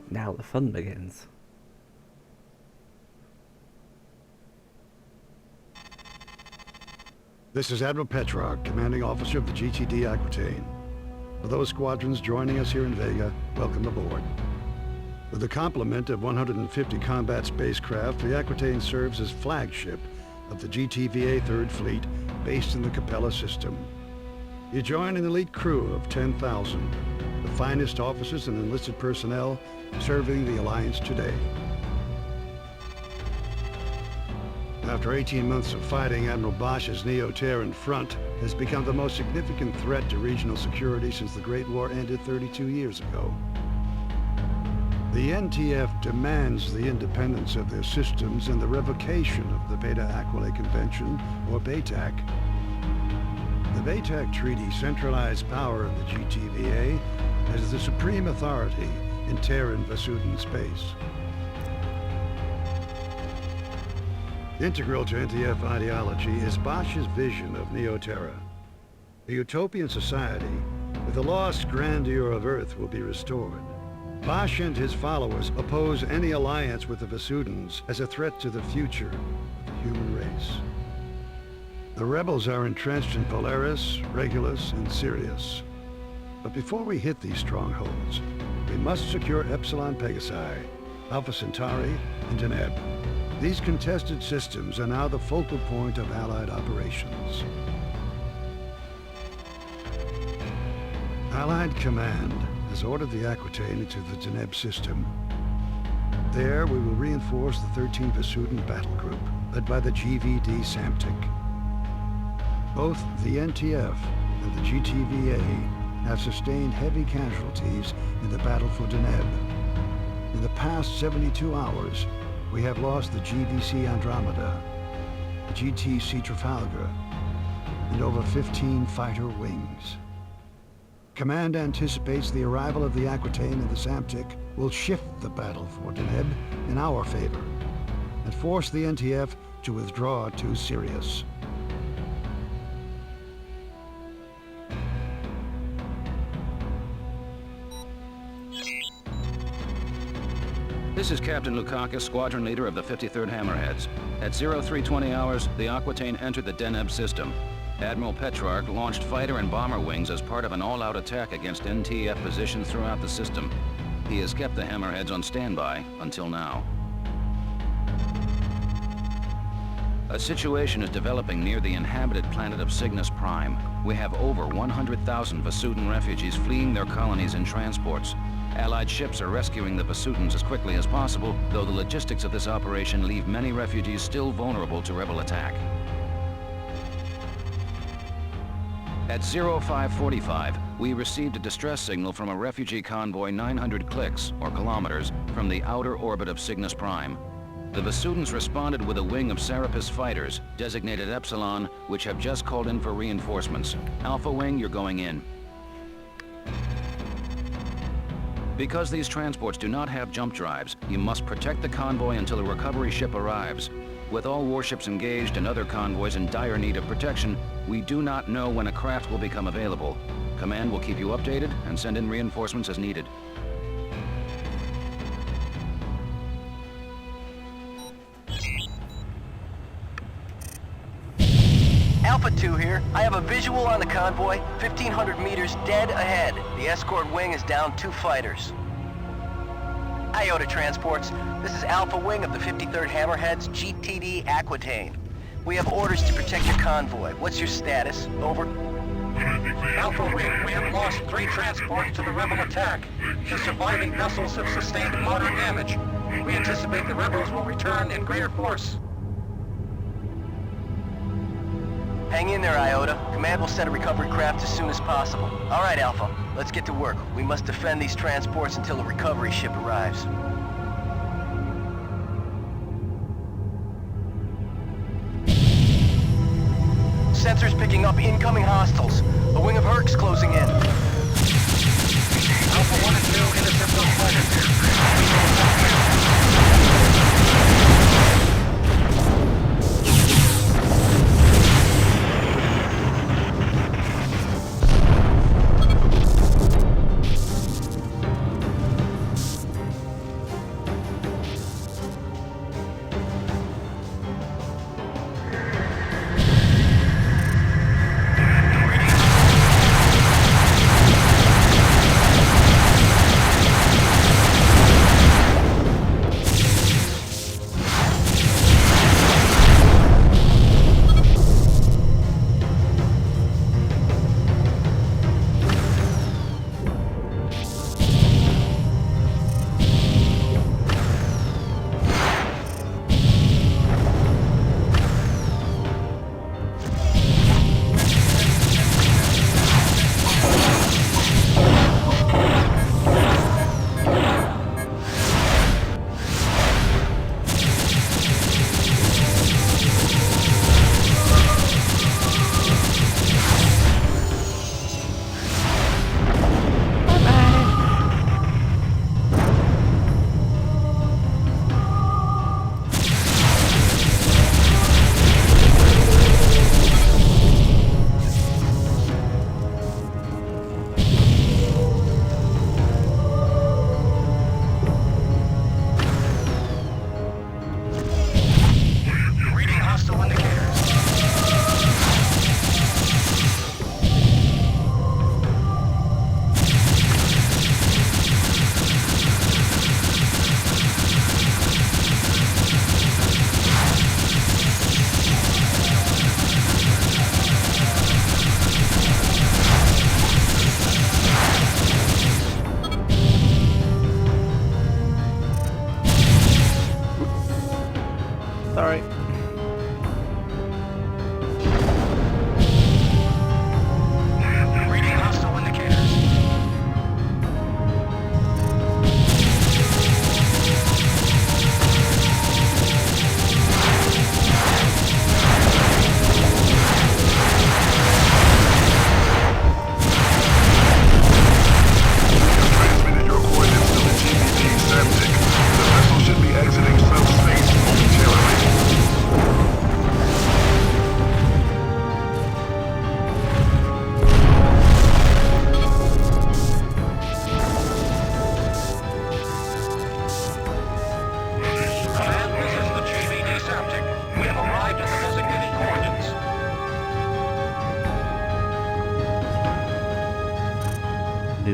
Now the fun begins. This is Admiral Petrarch, commanding officer of the GTD Aquitaine. For those squadrons joining us here in Vega, welcome aboard. With a complement of 150 combat spacecraft, the Aquitaine serves as flagship of the GTVA 3rd Fleet, based in the Capella system. You join an elite crew of 10,000, the finest officers and enlisted personnel serving the Alliance today. After 18 months of fighting, Admiral Bosch's Neo-Terran front has become the most significant threat to regional security since the Great War ended 32 years ago. The NTF demands the independence of their systems and the revocation of the Beta Aquila Convention, or BATAC. The BATAC Treaty centralized power of the GTVA as the supreme authority in Terran Vasudan space. Integral to NTF ideology is Bosch's vision of Neo-Terra. A utopian society where the lost grandeur of Earth will be restored. Bosch and his followers oppose any alliance with the Vasudans as a threat to the future of the human race. The rebels are entrenched in Polaris, Regulus, and Sirius. But before we hit these strongholds, we must secure Epsilon Pegasi, Alpha Centauri, and Deneb. These contested systems are now the focal point of Allied operations. Allied Command has ordered the Aquitaine into the Deneb system. There, we will reinforce the 13th Vasudan Battle Group, led by the GVD Samtic. Both the NTF and the GTVA have sustained heavy casualties in the battle for Deneb. In the past 72 hours, we have lost the GVC Andromeda, the GTC Trafalgar, and over 15 fighter wings. Command anticipates the arrival of the Aquitaine and the Samtic will shift the battle for Deneb in our favor and force the NTF to withdraw to Sirius. This is Captain Lukakis, squadron leader of the 53rd Hammerheads. At 0320 hours, the Aquitaine entered the Deneb system. Admiral Petrarch launched fighter and bomber wings as part of an all-out attack against NTF positions throughout the system. He has kept the Hammerheads on standby until now. A situation is developing near the inhabited planet of Cygnus Prime. We have over 100,000 Vasudan refugees fleeing their colonies in transports. Allied ships are rescuing the Vasudans as quickly as possible, though the logistics of this operation leave many refugees still vulnerable to rebel attack. At 0545, we received a distress signal from a refugee convoy 900 clicks, or kilometers, from the outer orbit of Cygnus Prime. The Vasudans responded with a wing of Serapis fighters, designated Epsilon, which have just called in for reinforcements. Alpha Wing, you're going in. Because these transports do not have jump drives, you must protect the convoy until a recovery ship arrives. With all warships engaged and other convoys in dire need of protection, we do not know when a craft will become available. Command will keep you updated and send in reinforcements as needed. Alpha 2 here. I have a visual on the convoy, 1,500 meters dead ahead. The escort wing is down 2 fighters. Iota Transports, this is Alpha Wing of the 53rd Hammerheads, GTD Aquitaine. We have orders to protect your convoy. What's your status? Over. Alpha Wing, we have lost 3 transports to the rebel attack. The surviving vessels have sustained moderate damage. We anticipate the rebels will return in greater force. Hang in there, Iota. Command will send a recovery craft as soon as possible. All right, Alpha. Let's get to work. We must defend these transports until a recovery ship arrives. Sensors picking up incoming hostiles. A wing of Herc's closing in. Alpha 1 and 2 intercept those fighters.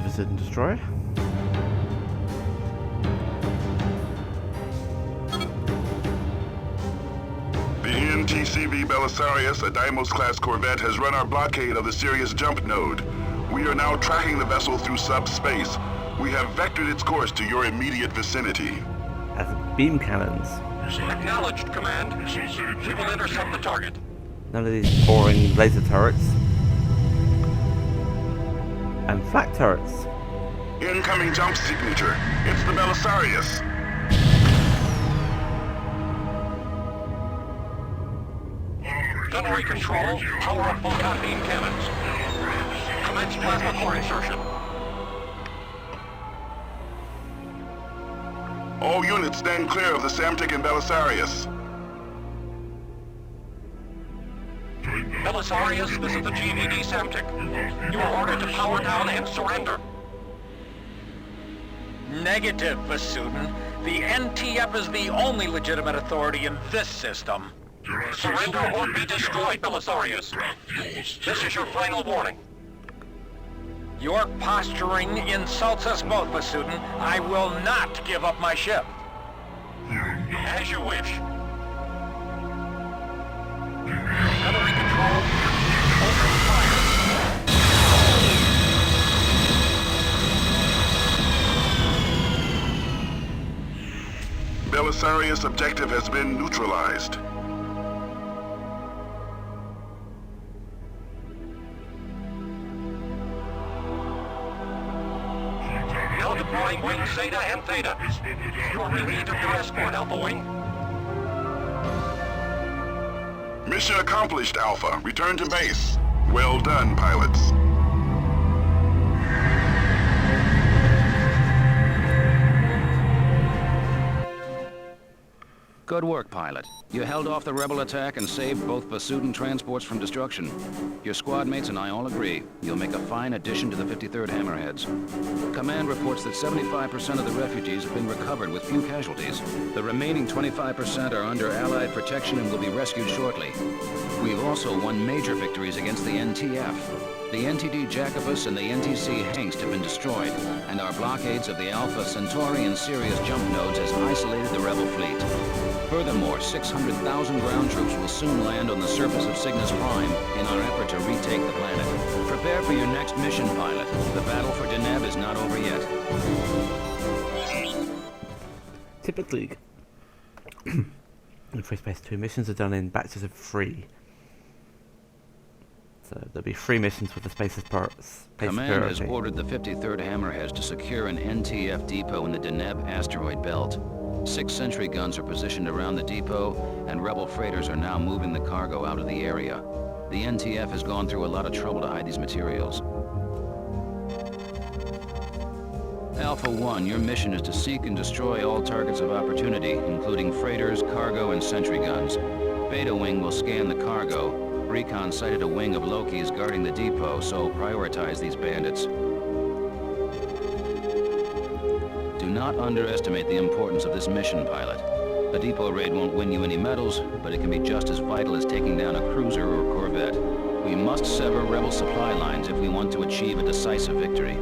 Visudan destroyer. The NTCV Belisarius, a Deimos-class corvette, has run our blockade of the Sirius jump node. We are now tracking the vessel through subspace. We have vectored its course to your immediate vicinity. As beam cannons. Acknowledged, Command. We will intercept the target. None of these boring laser turrets. And flak turrets. Incoming jump signature. It's the Belisarius. Gunnery control, power up photon beam cannons. Commence plasma core insertion. All units stand clear of the Samtic and Belisarius. Belisarius, this is the GVD Samtic. You are ordered to power down and surrender. Negative, Vasudan. The NTF is the only legitimate authority in this system. Surrender or be destroyed, Belisarius. This is your final warning. Your posturing insults us both, Vasudan. I will not give up my ship. As you wish. Gunnery control, open fire. Belisarius objective has been neutralized. Now deploying wings Zeta and Theta. You are relieved of your escort, Alpha Wing. Mission accomplished, Alpha. Return to base. Well done, pilots. Good work, pilot. You held off the rebel attack and saved both Vasudan transports from destruction. Your squad mates and I all agree you'll make a fine addition to the 53rd Hammerheads. Command reports that 75% of the refugees have been recovered with few casualties. The remaining 25% are under Allied protection and will be rescued shortly. We've also won major victories against the NTF. The NTD Jacobus and the NTC Hengst have been destroyed, and our blockades of the Alpha Centauri and Sirius jump nodes has isolated the rebel fleet. Furthermore, 600,000 ground troops will soon land on the surface of Cygnus Prime in our effort to retake the planet. Prepare for your next mission, pilot. The battle for Deneb is not over yet. Typically, in Freespace 2, missions are done in batches of 3. So there'll be 3 missions with the space Command has ordered the 53rd Hammerheads to secure an NTF depot in the Deneb asteroid belt. 6 sentry guns are positioned around the depot, and rebel freighters are now moving the cargo out of the area. The NTF has gone through a lot of trouble to hide these materials. Alpha 1, your mission is to seek and destroy all targets of opportunity, including freighters, cargo, and sentry guns. Beta Wing will scan the cargo. Recon sighted a wing of Loki's guarding the depot, so prioritize these bandits. Do not underestimate the importance of this mission, pilot. A depot raid won't win you any medals, but it can be just as vital as taking down a cruiser or corvette. We must sever rebel supply lines if we want to achieve a decisive victory.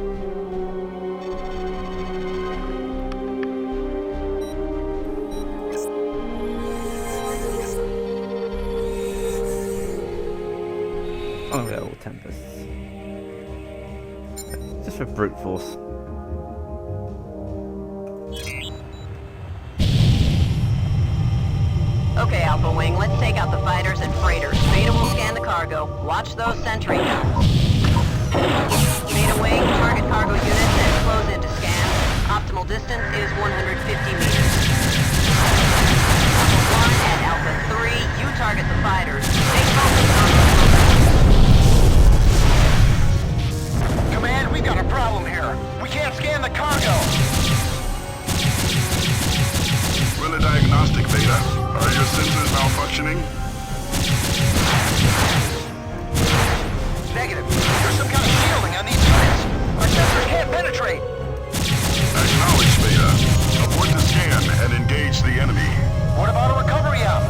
Oh, yeah, all Tempests. Just for brute force. Okay, Alpha Wing, let's take out the fighters and freighters. Beta will scan the cargo. Watch those sentry guns. Beta Wing, target cargo units and close into scan. Optimal distance is 150 meters. Alpha 1 and Alpha 3, you target the fighters. Take focus on the Command, we've got a problem here. We can't scan the cargo. Run a diagnostic, Beta. Are your sensors malfunctioning? Negative. There's some kind of shielding on these units. Our sensors can't penetrate. Acknowledge, Beta. Abort the scan and engage the enemy. What about a recovery op?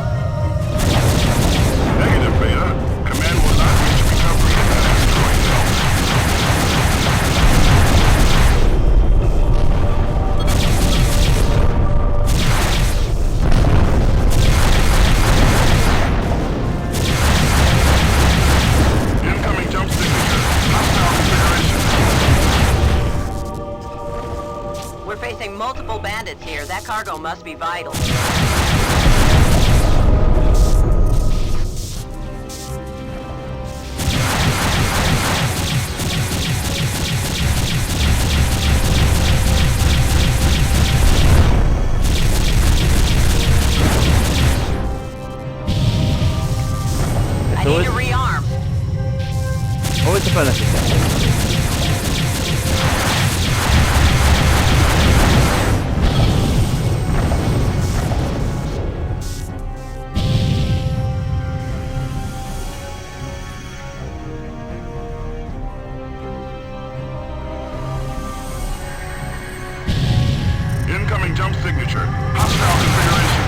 Negative, Beta. Command will not reach recovery in that asteroid belt. here. That cargo must be vital. I need to rearm. Always a benefit. Incoming jump signature. Hostile configuration.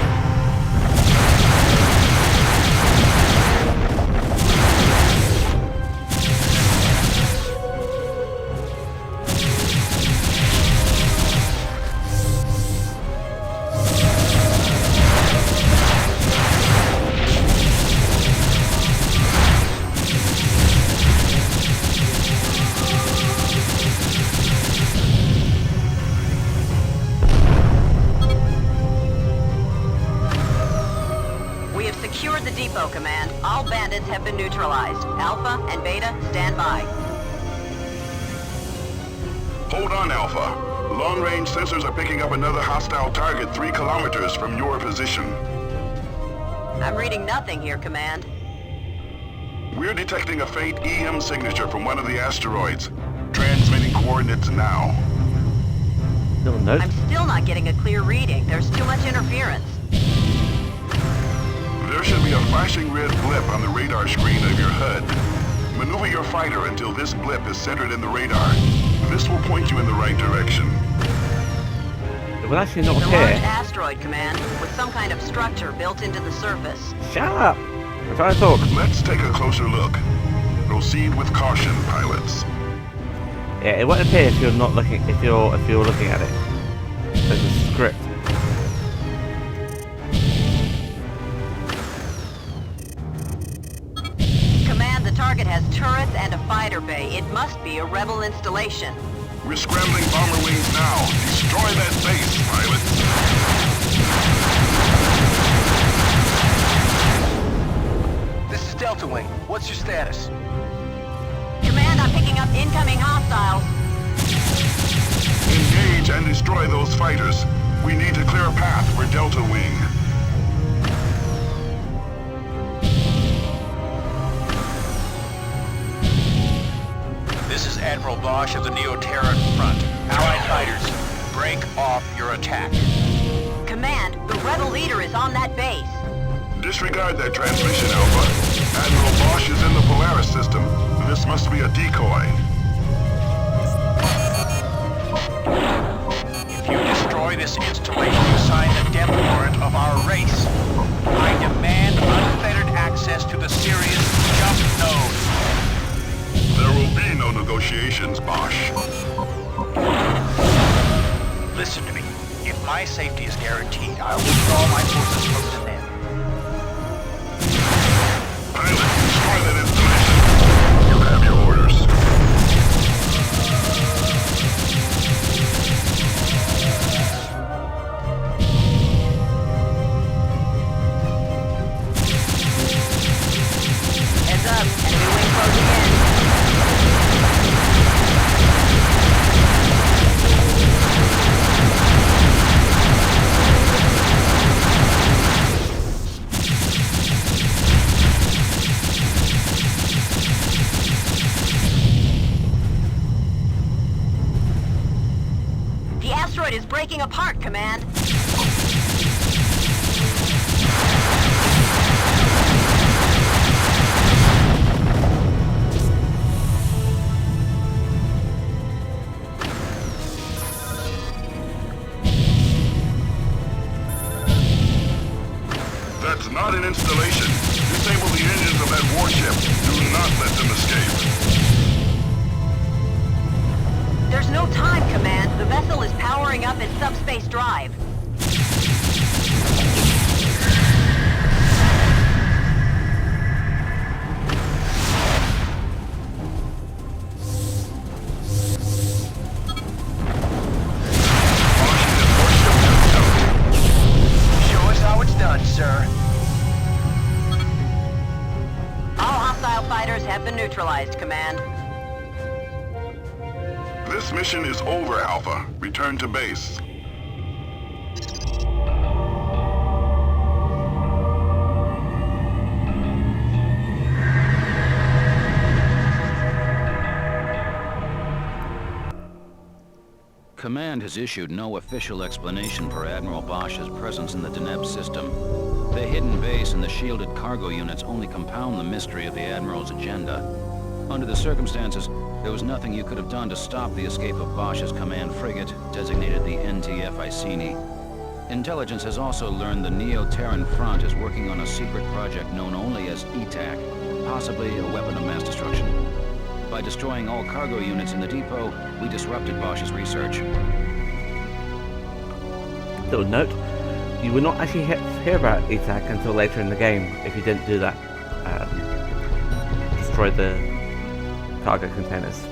We have secured the depot, Command. All bandits have been neutralized. Alpha and Beta, stand by. Hold on, Alpha. Long-range sensors are picking up another hostile target 3 kilometers from your position. I'm reading nothing here, Command. We're detecting a faint EM signature from one of the asteroids. Transmitting coordinates now. Little note. I'm still not getting a clear reading. There's too much interference. There should be a flashing red blip on the radar screen of your HUD. Maneuver your fighter until this blip is centered in the radar. This will point you in the right direction. It will actually not It's a large appear. asteroid, Command, with some kind of structure built into the surface. Shut up! I'm trying to talk. Let's take a closer look. Proceed with caution, pilots. Yeah, it won't appear if you're not looking. If you're looking at it. There's a script. Command, the target has turrets and a fighter bay. It must be a rebel installation. We're scrambling bomber wings now. Destroy that base, pilots. This is Delta Wing. What's your status? Command, I'm picking up incoming hostiles. Engage and destroy those fighters. We need to clear a path for Delta Wing. This is Admiral Bosch of the Neo-Terran Front. Allied fighters, break off your attack. Command, the rebel leader is on that base. Disregard that transmission, Alpha. Admiral Bosch is in the Polaris system. This must be a decoy. If you destroy this installation, you sign the death warrant of our race. I demand unfettered access to the Sirius jump node. There will be no negotiations, Bosch. Listen to me. If my safety is guaranteed, I'll withdraw my forces from the net. Pilot, destroy that installation. You have your orders. Heads up, enemy wing closing in. The asteroid is breaking apart, Command. That's not an installation. Disable the engines of that warship. Do not let them escape. There's no time, Command. The vessel is powering up its subspace drive. Bosch and his warship have jumped. neutralized, Command. This mission is over, Alpha. Return to base. Command has issued no official explanation for Admiral Bosch's presence in the Deneb system. The hidden base and the shielded cargo units only compound the mystery of the Admiral's agenda. Under the circumstances, there was nothing you could have done to stop the escape of Bosch's command frigate, designated the NTF Iceni. Intelligence has also learned the Neo-Terran Front is working on a secret project known only as ETAC, possibly a weapon of mass destruction. By destroying all cargo units in the depot, we disrupted Bosch's research. Little note, you will not actually hear about ETAC until later in the game if you didn't do that. Destroy the cargo containers.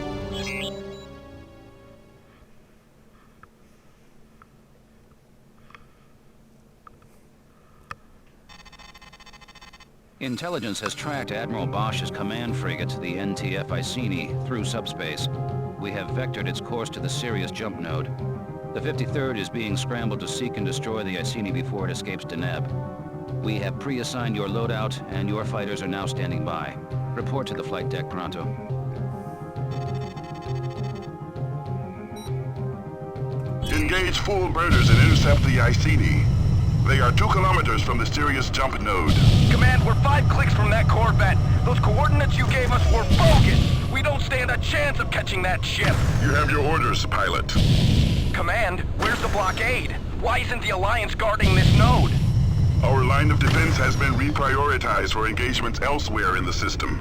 Intelligence has tracked Admiral Bosch's command frigate, the NTF Iceni, through subspace. We have vectored its course to the Sirius jump node. The 53rd is being scrambled to seek and destroy the Iceni before it escapes Deneb. We have pre-assigned your loadout, and your fighters are now standing by. Report to the flight deck pronto. Engage full burners and intercept the Iceni. They are 2 kilometers from the Sirius jump node. Command, we're 5 clicks from that Corvette. Those coordinates you gave us were bogus. We don't stand a chance of catching that ship. You have your orders, pilot. Command, where's the blockade? Why isn't the Alliance guarding this node? Our line of defense has been reprioritized for engagements elsewhere in the system.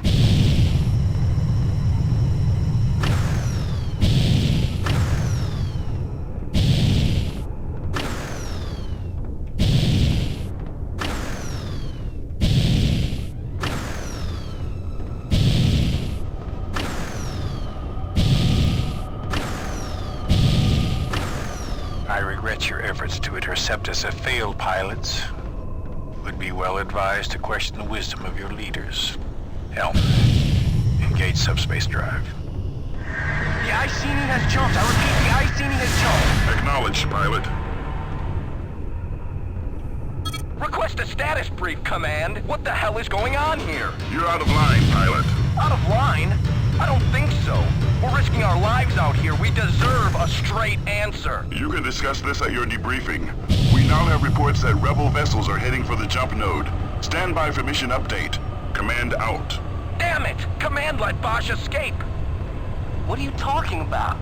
I regret your efforts to intercept us have failed, pilots. Would be well advised to question the wisdom of your leaders. Helm, engage subspace drive. The Iceni has jumped. I repeat, the Iceni has jumped. Acknowledged, pilot. Request a status brief, Command. What the hell is going on here? You're out of line, pilot. Out of line? I don't think so. We're risking our lives out here. We deserve a straight answer. You can discuss this at your debriefing. We now have reports that rebel vessels are heading for the jump node. Stand by for mission update. Command out. Damn it! Command let Bosch escape. What are you talking about?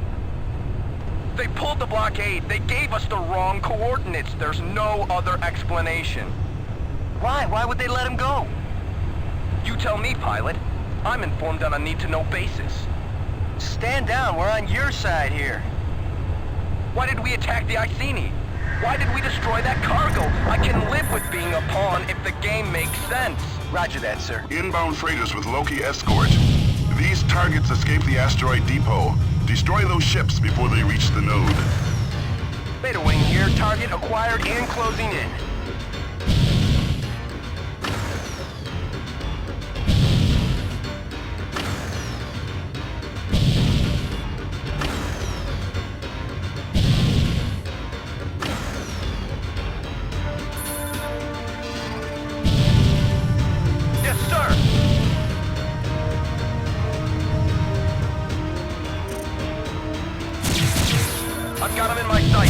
They pulled the blockade. They gave us the wrong coordinates. There's no other explanation. Why? Why would they let him go? You tell me, pilot. I'm informed on a need-to-know basis. Stand down. We're on your side here. Why did we attack the Iceni? Why did we destroy that cargo? I can live with being a pawn if the game makes sense. Roger that, sir. Inbound freighters with Loki escort. These targets escape the asteroid depot. Destroy those ships before they reach the node. Beta wing here. Target acquired and closing in. I've got him in my sight.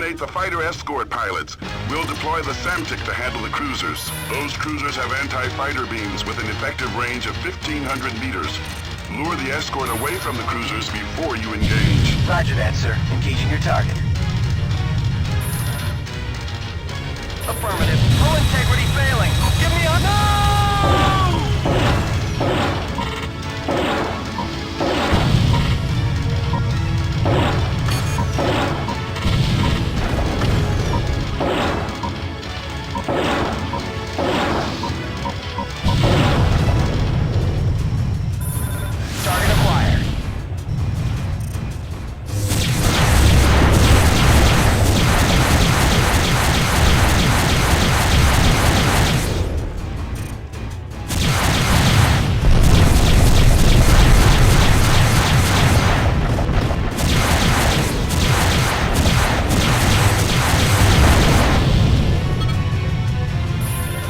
eliminate the fighter escort pilots. We'll deploy the Samtic to handle the cruisers. Those cruisers have anti-fighter beams with an effective range of 1,500 meters. Lure the escort away from the cruisers before you engage. Roger that, sir. Engaging your target. Affirmative. Hull integrity failing. Give me a... No! Target acquired.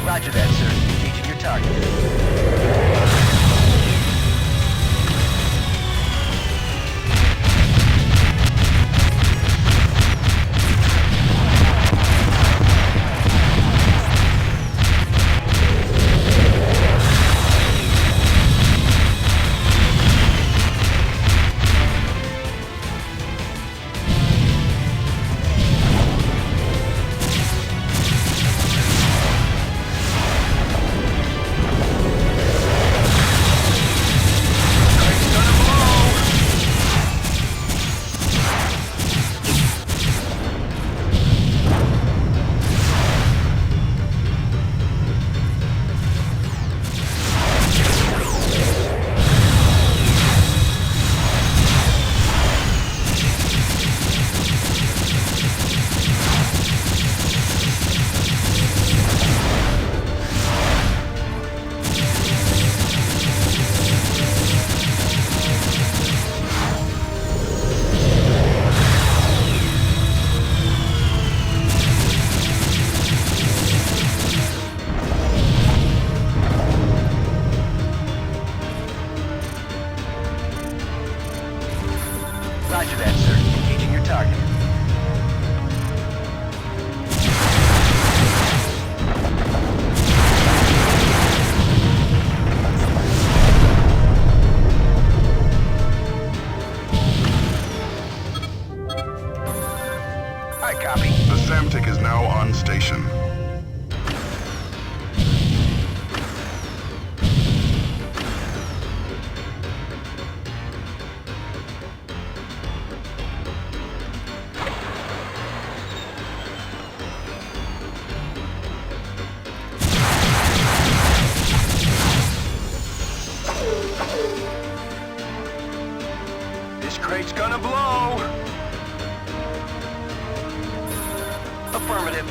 Roger that, sir. Engaging your target. Roger that, sir. Engaging your target. I copy. The Samtic is now on station. This crate's gonna blow! Affirmative.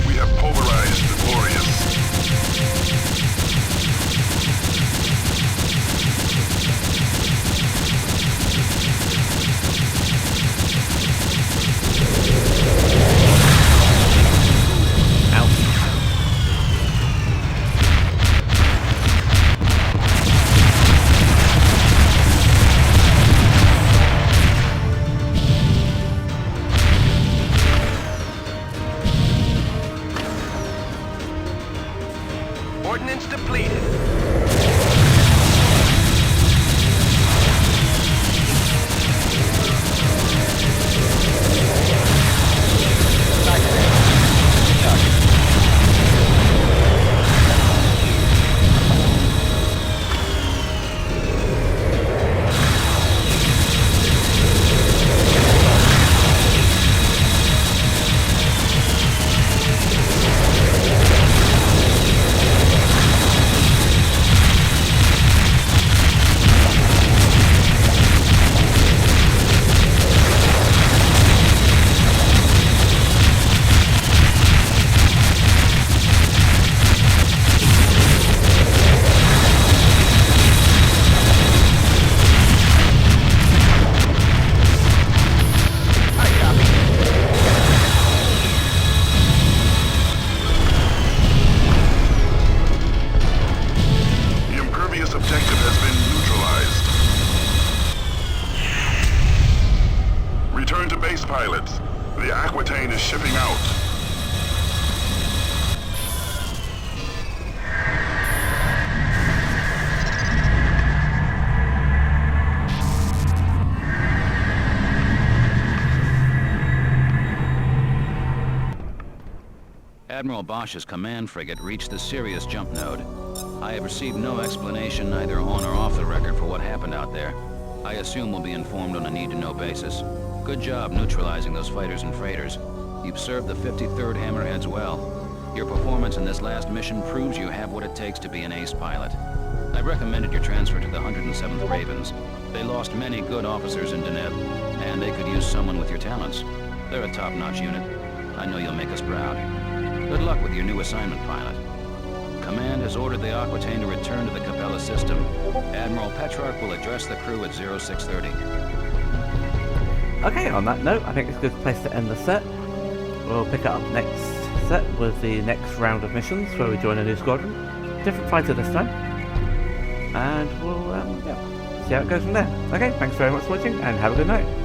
We have pulverized the Glorious. Ordnance depleted. Admiral Bosch's command frigate reached the Sirius jump node. I have received no explanation either on or off the record for what happened out there. I assume we'll be informed on a need-to-know basis. Good job neutralizing those fighters and freighters. You've served the 53rd Hammerheads well. Your performance in this last mission proves you have what it takes to be an ace pilot. I recommended your transfer to the 107th Ravens. They lost many good officers in Deneb, and they could use someone with your talents. They're a top-notch unit. I know you'll make us proud. Good luck with your new assignment, pilot. Command has ordered the Aquitaine to return to the Capella system. Admiral Petrarch will address the crew at 0630. Okay, on that note, I think it's a good place to end the set. We'll pick it up next set with the next round of missions where we join a new squadron. Different fighter this time. And we'll see how it goes from there. Okay, thanks very much for watching and have a good night.